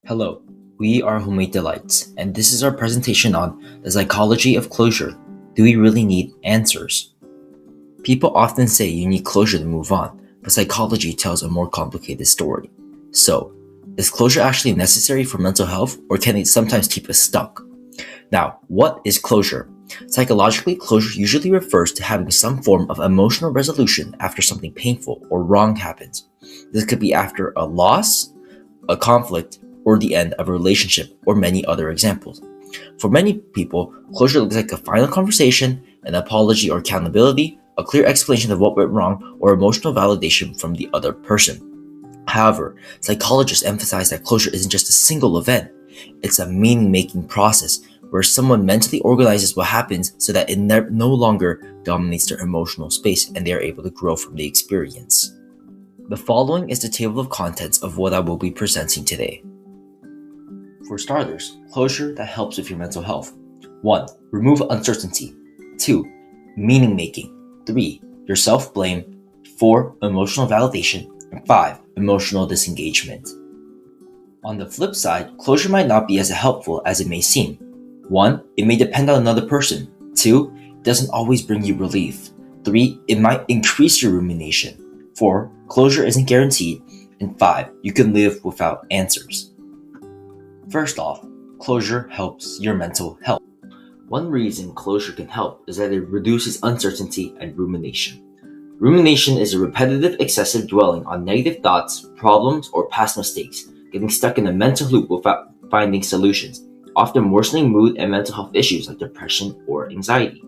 Hello, we are Homemade Delights, and this is our presentation on the psychology of closure. Do we really need answers? People often say you need closure to move on, but psychology tells a more complicated story. So, is closure actually necessary for mental health, or can it sometimes keep us stuck? Now, what is closure? Psychologically, closure usually refers to having some form of emotional resolution after something painful or wrong happens. This could be after a loss, a conflict, or the end of a relationship, or many other examples. For many people, closure looks like a final conversation, an apology or accountability, a clear explanation of what went wrong, or emotional validation from the other person. However, psychologists emphasize that closure isn't just a single event, it's a meaning-making process where someone mentally organizes what happens so that it no longer dominates their emotional space and they are able to grow from the experience. The following is the table of contents of what I will be presenting today. For starters, closure that helps with your mental health. 1. Remove uncertainty. 2. Meaning making. 3. Your self-blame. 4. Emotional validation. And 5. Emotional disengagement. On the flip side, closure might not be as helpful as it may seem. 1. It may depend on another person. 2. It doesn't always bring you relief. 3. It might increase your rumination. 4. Closure isn't guaranteed. And 5. You can live without answers. First off, closure helps your mental health. One reason closure can help is that it reduces uncertainty and rumination. Rumination is a repetitive, excessive dwelling on negative thoughts, problems, or past mistakes, getting stuck in a mental loop without finding solutions, often worsening mood and mental health issues like depression or anxiety.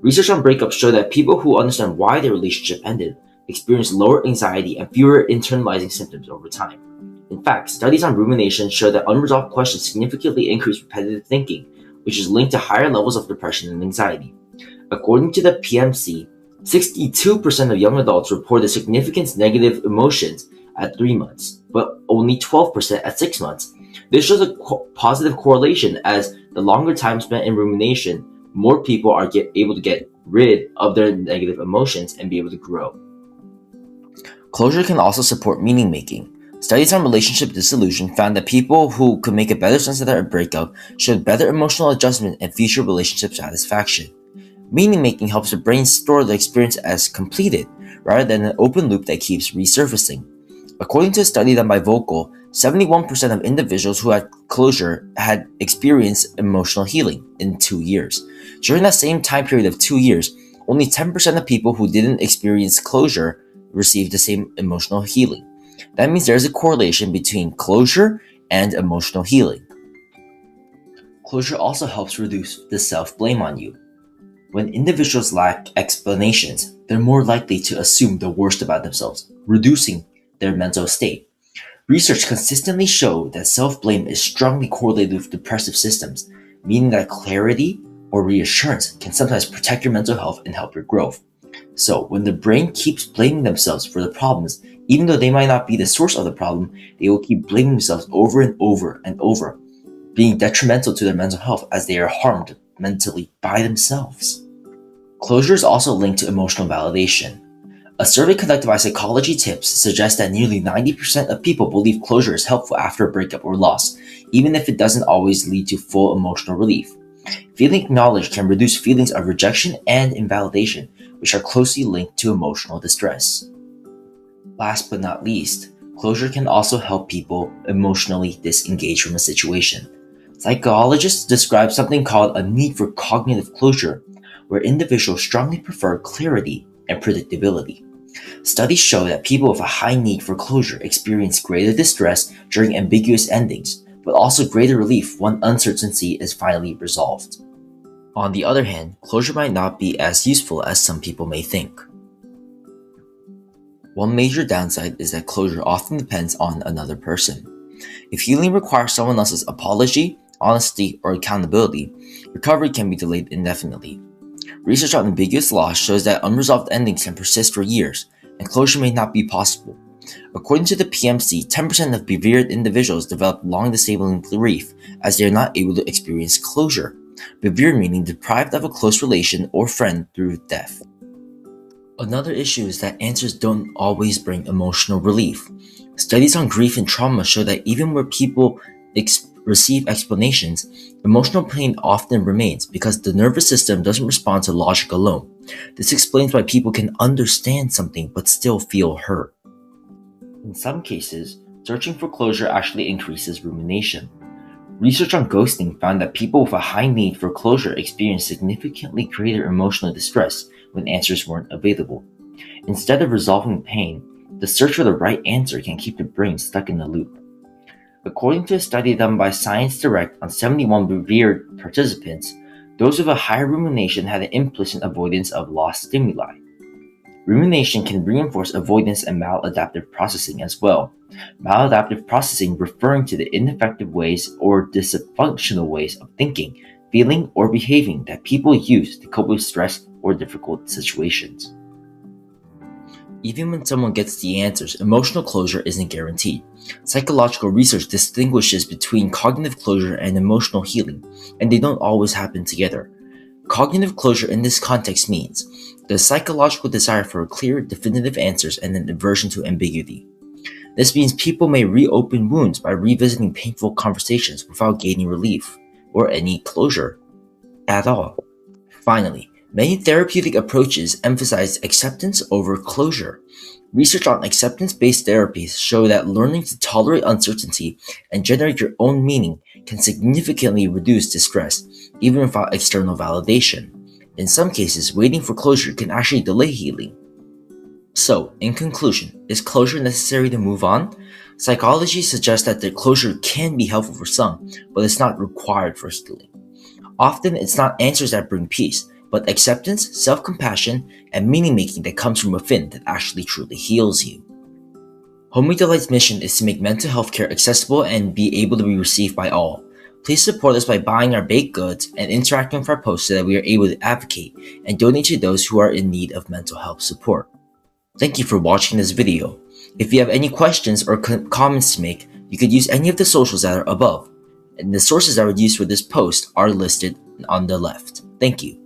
Research on breakups show that people who understand why their relationship ended experience lower anxiety and fewer internalizing symptoms over time. In fact, studies on rumination show that unresolved questions significantly increase repetitive thinking, which is linked to higher levels of depression and anxiety. According to the PMC, 62% of young adults reported significant negative emotions at 3 months, but only 12% at 6 months. This shows a positive correlation as the longer time spent in rumination, more people are able to get rid of their negative emotions and be able to grow. Closure can also support meaning making. Studies on relationship dissolution found that people who could make a better sense of their breakup showed better emotional adjustment and future relationship satisfaction. Meaning making helps the brain store the experience as completed, rather than an open loop that keeps resurfacing. According to a study done by Vocal, 71% of individuals who had closure had experienced emotional healing in 2 years. During that same time period of 2 years, only 10% of people who didn't experience closure received the same emotional healing. That means there's a correlation between closure and emotional healing. Closure also helps reduce the self-blame on you. When individuals lack explanations, they're more likely to assume the worst about themselves, reducing their mental state. Research consistently shows that self-blame is strongly correlated with depressive symptoms, meaning that clarity or reassurance can sometimes protect your mental health and help your growth. So, when the brain keeps blaming themselves for the problems, even though they might not be the source of the problem, they will keep blaming themselves over and over and over, being detrimental to their mental health as they are harmed mentally by themselves. Closure is also linked to emotional validation. A survey conducted by Psychology Tips suggests that nearly 90% of people believe closure is helpful after a breakup or loss, even if it doesn't always lead to full emotional relief. Feeling acknowledged can reduce feelings of rejection and invalidation, which are closely linked to emotional distress. Last but not least, closure can also help people emotionally disengage from a situation. Psychologists describe something called a need for cognitive closure, where individuals strongly prefer clarity and predictability. Studies show that people with a high need for closure experience greater distress during ambiguous endings, but also greater relief when uncertainty is finally resolved. On the other hand, closure might not be as useful as some people may think. One major downside is that closure often depends on another person. If healing requires someone else's apology, honesty, or accountability, recovery can be delayed indefinitely. Research on ambiguous loss shows that unresolved endings can persist for years, and closure may not be possible. According to the PMC, 10% of bereaved individuals develop long disabling grief as they are not able to experience closure. Bereaved meaning deprived of a close relation or friend through death. Another issue is that answers don't always bring emotional relief. Studies on grief and trauma show that even where people receive explanations, emotional pain often remains because the nervous system doesn't respond to logic alone. This explains why people can understand something but still feel hurt. In some cases, searching for closure actually increases rumination. Research on ghosting found that people with a high need for closure experienced significantly greater emotional distress when answers weren't available. Instead of resolving pain, the search for the right answer can keep the brain stuck in a loop. According to a study done by Science Direct on 71 revered participants, those with a higher rumination had an implicit avoidance of lost stimuli. Rumination can reinforce avoidance and maladaptive processing as well. Maladaptive processing referring to the ineffective ways or dysfunctional ways of thinking, feeling, or behaving that people use to cope with stress or difficult situations. Even when someone gets the answers, emotional closure isn't guaranteed. Psychological research distinguishes between cognitive closure and emotional healing, and they don't always happen together. Cognitive closure in this context means the psychological desire for clear, definitive answers and an aversion to ambiguity. This means people may reopen wounds by revisiting painful conversations without gaining relief or any closure at all. Finally, many therapeutic approaches emphasize acceptance over closure. Research on acceptance-based therapies show that learning to tolerate uncertainty and generate your own meaning can significantly reduce distress, even without external validation. In some cases, waiting for closure can actually delay healing. So, in conclusion, is closure necessary to move on? Psychology suggests that the closure can be helpful for some, but it's not required for healing. Often, it's not answers that bring peace, but acceptance, self-compassion, and meaning-making that comes from within that actually truly heals you. Homemade Delight's mission is to make mental health care accessible and be able to be received by all. Please support us by buying our baked goods and interacting with our posts so that we are able to advocate and donate to those who are in need of mental health support. Thank you for watching this video. If you have any questions or comments to make, you could use any of the socials that are above, and the sources that were used for this post are listed on the left. Thank you.